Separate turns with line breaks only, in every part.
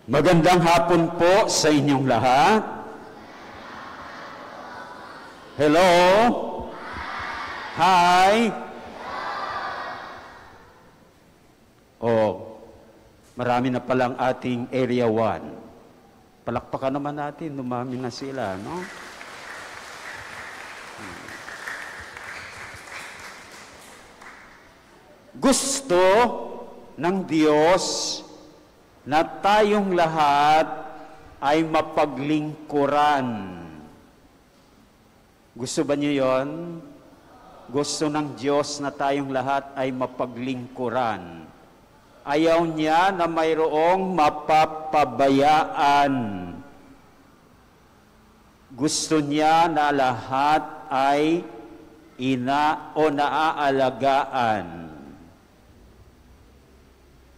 Magandang hapon po sa inyong lahat. Hello? Hi? Oh, marami na palang ating Area 1. Palakpakan naman natin, dumami na sila, no? Gusto ng Diyos na tayong lahat ay mapaglingkuran. Gusto ba niyo yon? Gusto ng Diyos na tayong lahat ay mapaglingkuran. Ayaw niya na mayroong mapapabayaan. Gusto niya na lahat ay naaalagaan.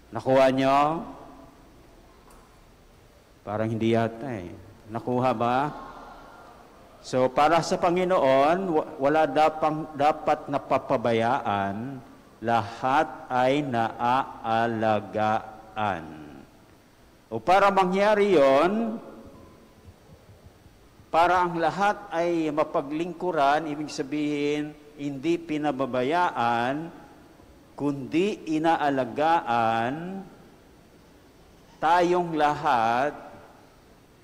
Nakuha niyo? Parang hindi yata eh. Nakuha ba? So, para sa Panginoon, wala dapat napapabayaan, lahat ay naaalagaan. O para mangyari yon, para ang lahat ay mapaglingkuran, ibig sabihin, hindi pinababayaan, kundi inaalagaan, tayong lahat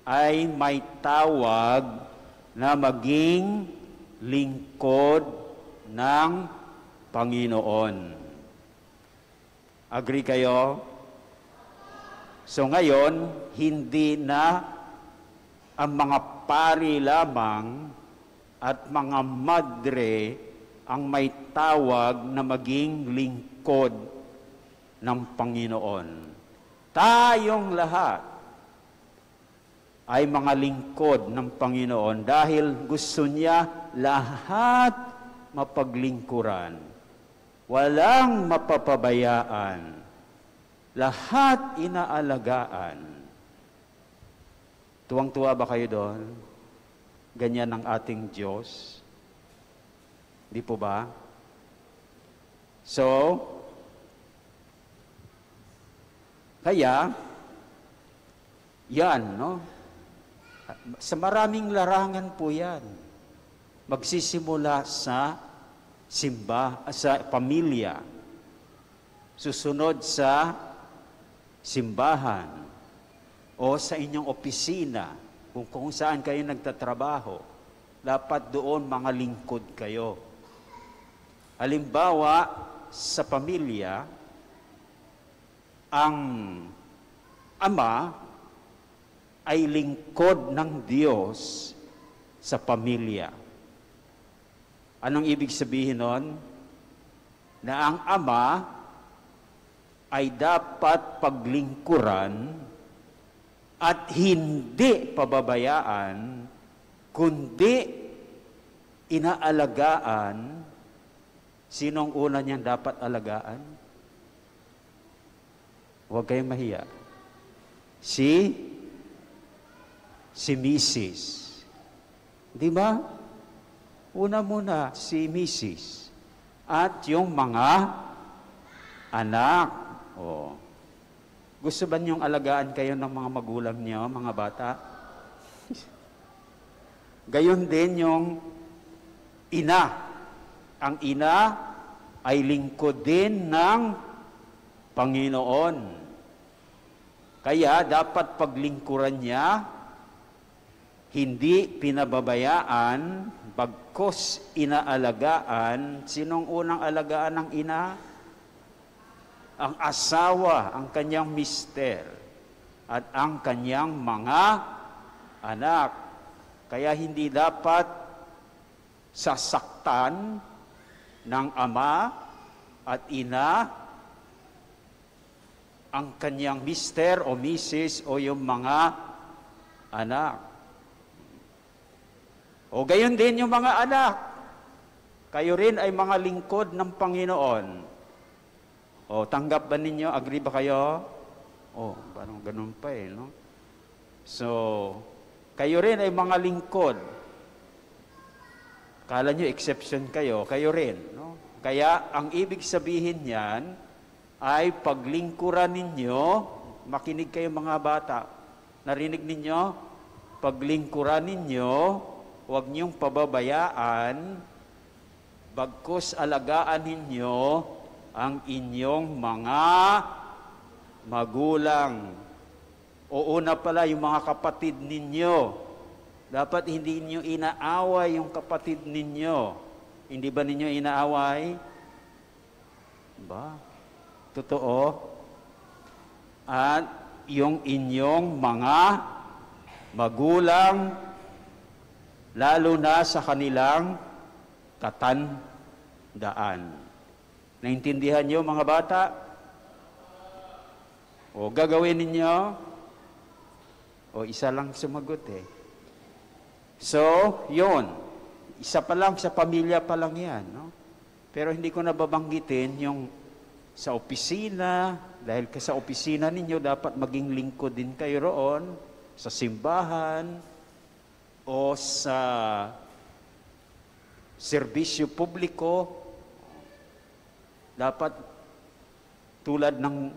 ay may tawag na maging lingkod ng Panginoon. Agree kayo? So ngayon, hindi na ang mga pari lamang at mga madre ang may tawag na maging lingkod ng Panginoon. Tayong lahat ay mga lingkod ng Panginoon dahil gusto niya lahat mapaglingkuran. Walang mapapabayaan. Lahat inaalagaan. Tuwang-tuwa ba kayo doon? Ganyan ang ating Diyos. Di po ba? So, kaya, yan, no? Sa maraming larangan po yan. Magsisimula sa sa pamilya. Susunod sa simbahan o sa inyong opisina, kung saan kayo nagtatrabaho. Dapat doon mga lingkod kayo. Halimbawa, sa pamilya, ang ama ay lingkod ng Diyos sa pamilya. Anong ibig sabihin nun? Na ang ama ay dapat paglingkuran at hindi pababayaan, kundi inaalagaan. Sinong una niyang dapat alagaan? Huwag kayong mahiya. Si Mrs. Di ba? Una muna, si Mrs. At yung mga anak. Oh. Gusto ba niyong alagaan kayo ng mga magulang niyo, mga bata? Gayon din yung ina. Ang ina ay lingkod din ng Panginoon. Kaya dapat paglingkuran niya, hindi pinababayaan, bagkus inaalagaan. Sinong unang alagaan ng ina? Ang asawa, ang kanyang mister, at ang kanyang mga anak. Kaya hindi dapat sasaktan ng ama at ina ang kanyang mister o misis o yung mga anak. O gayon din yung mga anak. Kayo rin ay mga lingkod ng Panginoon. O tanggap ba ninyo? Agree ba kayo? O, parang ganun pa eh, no? So, kayo rin ay mga lingkod. Kala nyo exception kayo, kayo rin, no? Kaya ang ibig sabihin niyan ay paglingkuran ninyo, makinig kayo mga bata, Narinig ninyo? Paglingkuran ninyo, huwag niyong pababayaan, bagkus alagaan ninyo ang inyong mga magulang. O una pala, yung mga kapatid ninyo. Dapat hindi ninyo inaaway yung kapatid ninyo. Hindi ba ninyo inaaway? Ba? Totoo? At yung inyong mga magulang, lalo na sa kanilang katandaan. Naintindihan niyo mga bata? O gagawin ninyo? O isa lang sumagot eh. So, yun. Isa pa lang sa pamilya pa lang yan. No? Pero hindi ko nababanggitin yung sa opisina, dahil sa opisina ninyo dapat maging lingkod din kayo roon, sa simbahan, o sa serbisyo publiko, dapat tulad ng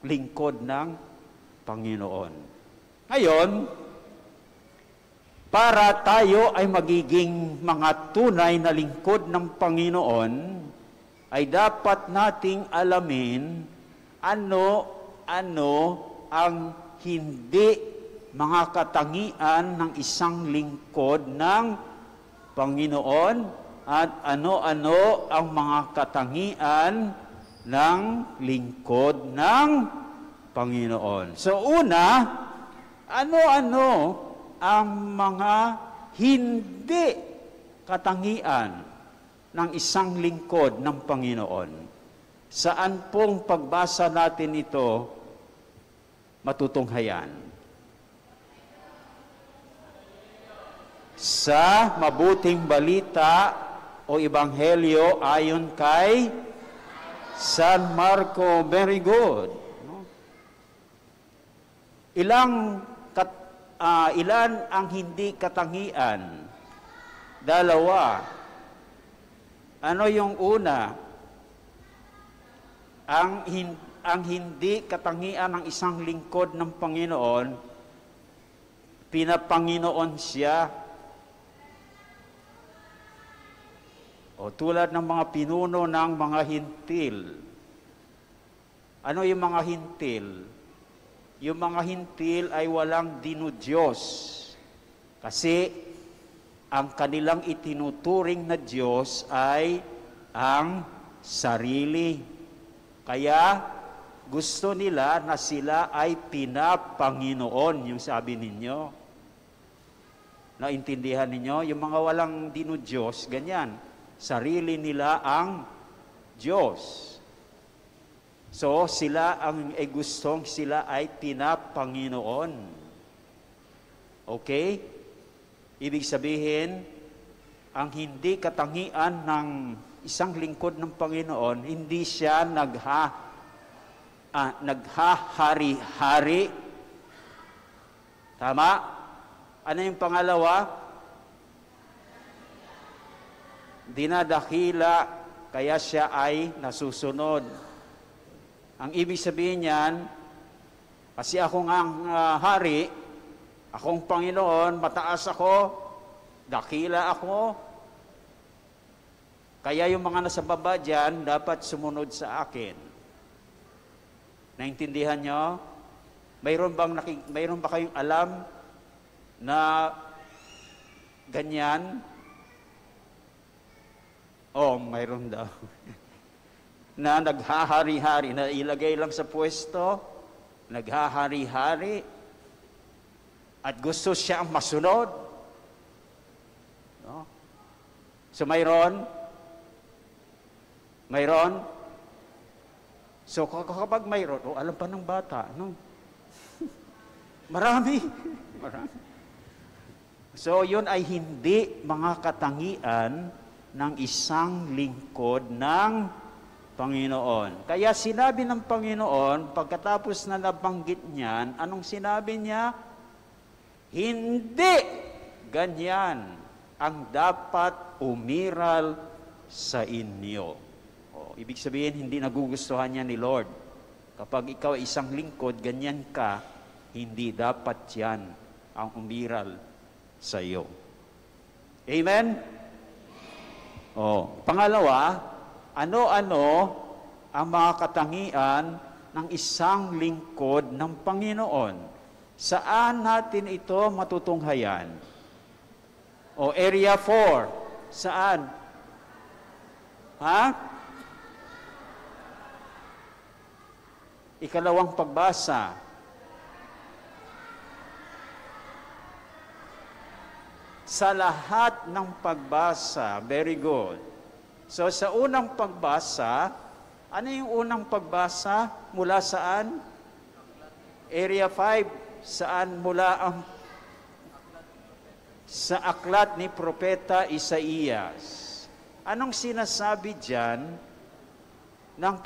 lingkod ng Panginoon. Ngayon, para tayo ay magiging mga tunay na lingkod ng Panginoon, ay dapat nating alamin ano ang hindi mga katangian ng isang lingkod ng Panginoon at ano-ano ang mga katangian ng lingkod ng Panginoon. So una, ano-ano ang mga hindi katangian ng isang lingkod ng Panginoon? Saan pong pagbasa natin ito matutunghayan? Sa mabuting balita o ebanghelyo ayon kay San Marco. Very good. No? Ilan ang hindi katangian? Dalawa. Ano yung una? Ang hindi katangian ng isang lingkod ng Panginoon, pinapanginoon siya. O tulad ng mga pinuno ng mga hintil. Ano yung mga hintil? Yung mga hintil ay walang dinudiyos. Kasi ang kanilang itinuturing na Diyos ay ang sarili. Kaya gusto nila na sila ay pinapanginoon, yung sabi ninyo. Naintindihan ninyo? Yung mga walang dinudiyos, ganyan. Sarili nila ang Diyos. So, sila ang gustong sila ay pinapanginoon. Okay? Ibig sabihin, ang hindi katangian ng isang lingkod ng Panginoon, hindi siya naghahari-hari. Tama? Ano yung pangalawa? Dinadakila, kaya siya ay nasusunod. Ang ibig sabihin niyan, kasi ako nga ang hari, akong Panginoon, mataas ako, dakila ako, kaya yung mga nasa baba dyan, dapat sumunod sa akin. Naintindihan nyo? Mayroon ba kayong alam na ganyan? Oh, mayroon daw. Na naghahari-hari, na ilagay lang sa pwesto, naghahari-hari, at gusto siya ang masunod. No? So mayroon? So kapag mayroon, alam pa ng bata, no? Marami. So yun ay hindi mga katangian ng isang lingkod ng Panginoon. Kaya sinabi ng Panginoon, pagkatapos na nabanggit niyan, anong sinabi niya? Hindi ganyan ang dapat umiral sa inyo. Ibig sabihin, hindi nagugustuhan niya ni Lord. Kapag ikaw ay isang lingkod, ganyan ka, Hindi dapat yan ang umiral sa iyo. Amen? Pangalawa, ano-ano ang mga katangian ng isang lingkod ng Panginoon? Saan natin ito matutunghayan? Area 4. Saan? Ikalawang pagbasa. Sa lahat ng pagbasa. Very good. So sa unang pagbasa, ano yung unang pagbasa? Mula saan? Area 5. Saan mula ang sa aklat ni Propeta Isaías. Anong sinasabi diyan ng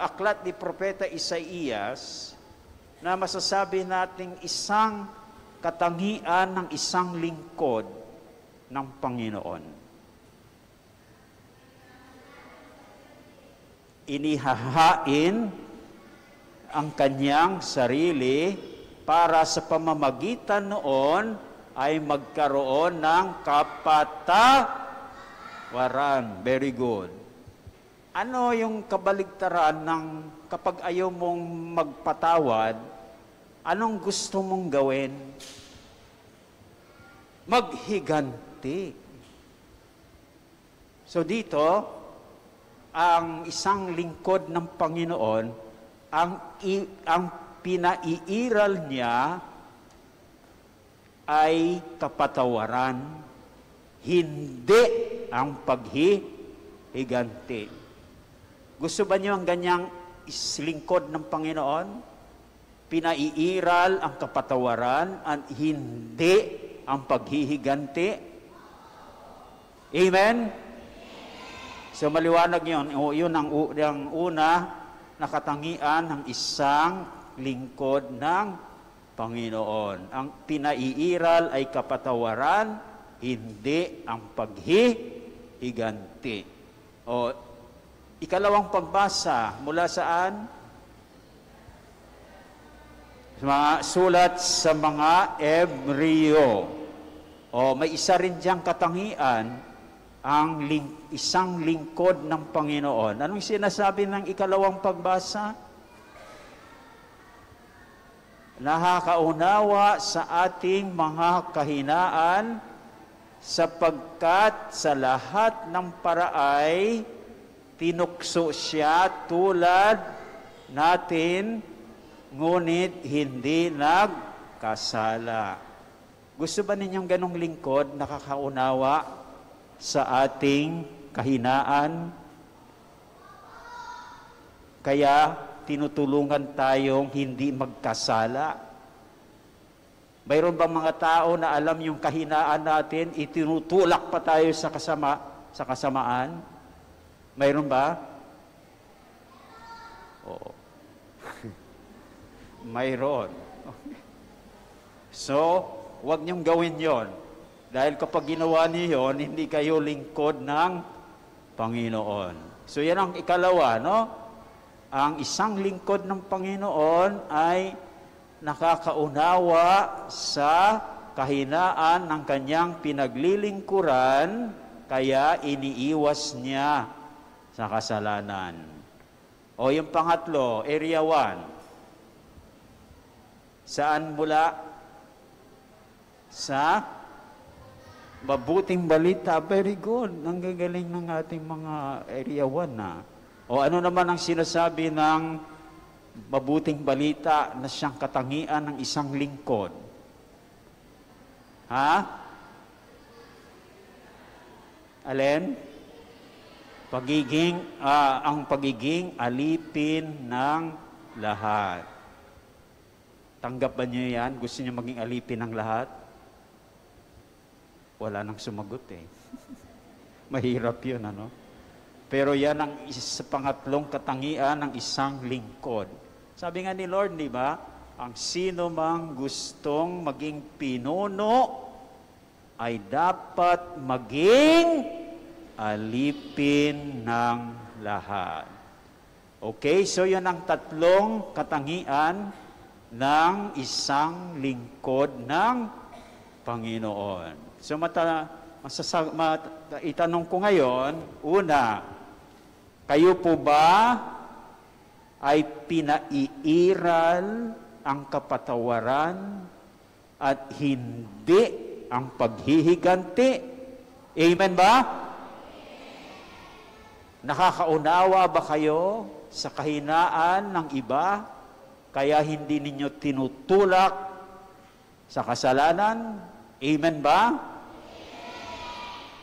aklat ni Propeta Isaías na masasabi nating isang katangian ng isang lingkod ng Panginoon? Inihahain ang kanyang sarili para sa pamamagitan noon ay magkaroon ng kapatawaran. Very good. Ano yung kabaligtaran ng kapag ayaw mong magpatawad, anong gusto mong gawin? Maghiganti. So dito, ang isang lingkod ng Panginoon, ang pinaiiral niya ay kapatawaran, hindi ang paghihiganti. Gusto ba niyo ang ganyang lingkod ng Panginoon? Pinaiiral ang kapatawaran at hindi ang paghihiganti? Amen? So maliwanag yun. Yun ang una na katangian ng isang lingkod ng Panginoon. Ang pinaiiral ay kapatawaran, hindi ang paghihiganti. Ikalawang pagbasa, mula saan? Sulat sa mga Ebreo. May isa rin diyang katangian, ang isang lingkod ng Panginoon. Anong sinasabi ng ikalawang pagbasa? Nakakaunawa sa ating mga kahinaan, sapagkat sa lahat ng paraay tinukso siya tulad natin, ngunit hindi nagkasala. Gusto ba ninyong ganong lingkod, nakakaunawa sa ating kahinaan? Kaya tinutulungan tayong hindi magkasala. Mayroon bang mga tao na alam yung kahinaan natin, itinutulak pa tayo sa kasamaan? Mayroon ba? Oo. Mayroon. So, huwag niyong gawin yon. Dahil kapag ginawa niyo yon, hindi kayo lingkod ng Panginoon. So, yan ang ikalawa, no? Ang isang lingkod ng Panginoon ay nakakaunawa sa kahinaan ng kanyang pinaglilingkuran, kaya iniiwas niya sa kasalanan. Yung pangatlo, area 1. Saan mula? Sa mabuting balita. Very good. Ang gagaling ng ating mga area 1 na. Ano naman ang sinasabi ng mabuting balita na siyang katangian ng isang lingkod? Alin? Ang pagiging alipin ng lahat. Tanggap ba niyo yan? Gusto niyo maging alipin ng lahat? Wala nang sumagot eh. Mahirap yun, ano? Pero yan ang pangatlong katangian ng isang lingkod. Sabi nga ni Lord, di ba? Ang sino mang gustong maging pinuno ay dapat maging alipin ng lahat. Okay, so yan ang tatlong katangian ng isang lingkod ng Panginoon. So itanong ko ngayon, una, kayo po ba ay pinaiiral ang kapatawaran at hindi ang paghihiganti? Amen ba? Nakakaunawa ba kayo sa kahinaan ng iba, kaya hindi ninyo tinutulak sa kasalanan? Amen ba?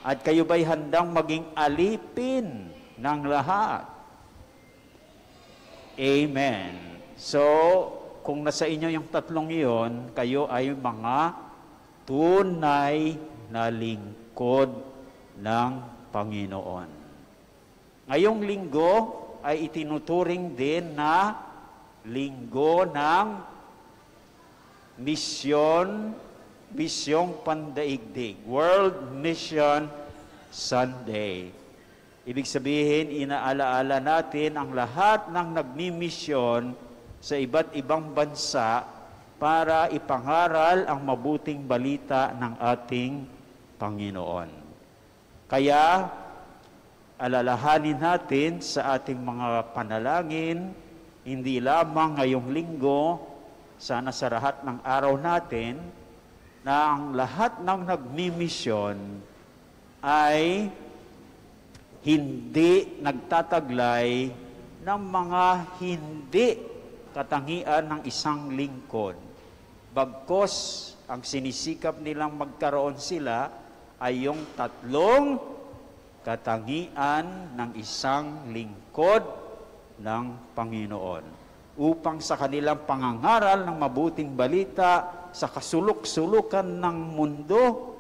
At kayo ba'y handang maging alipin ng lahat? Amen. So, kung nasa inyo yung tatlong iyon, kayo ay mga tunay na lingkod ng Panginoon. Ngayong linggo ay itinuturing din na linggo ng misyong pandaigdig, World Mission Sunday. Ibig sabihin, inaalaala natin ang lahat ng nagmimisyon sa iba't ibang bansa para ipangaral ang mabuting balita ng ating Panginoon. Kaya, alalahanin natin sa ating mga panalangin, hindi lamang ngayong linggo, sana sa lahat ng araw natin, na ang lahat ng nagmimisyon ay hindi nagtataglay ng mga hindi katangian ng isang lingkod. Bagkos, ang sinisikap nilang magkaroon sila ay yung tatlong katangian ng isang lingkod ng Panginoon. Upang sa kanilang pangangaral ng mabuting balita sa kasulok-sulukan ng mundo,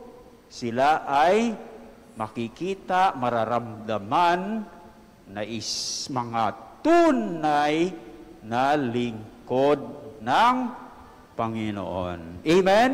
sila ay makikita, mararamdaman na mga tunay na lingkod ng Panginoon. Amen?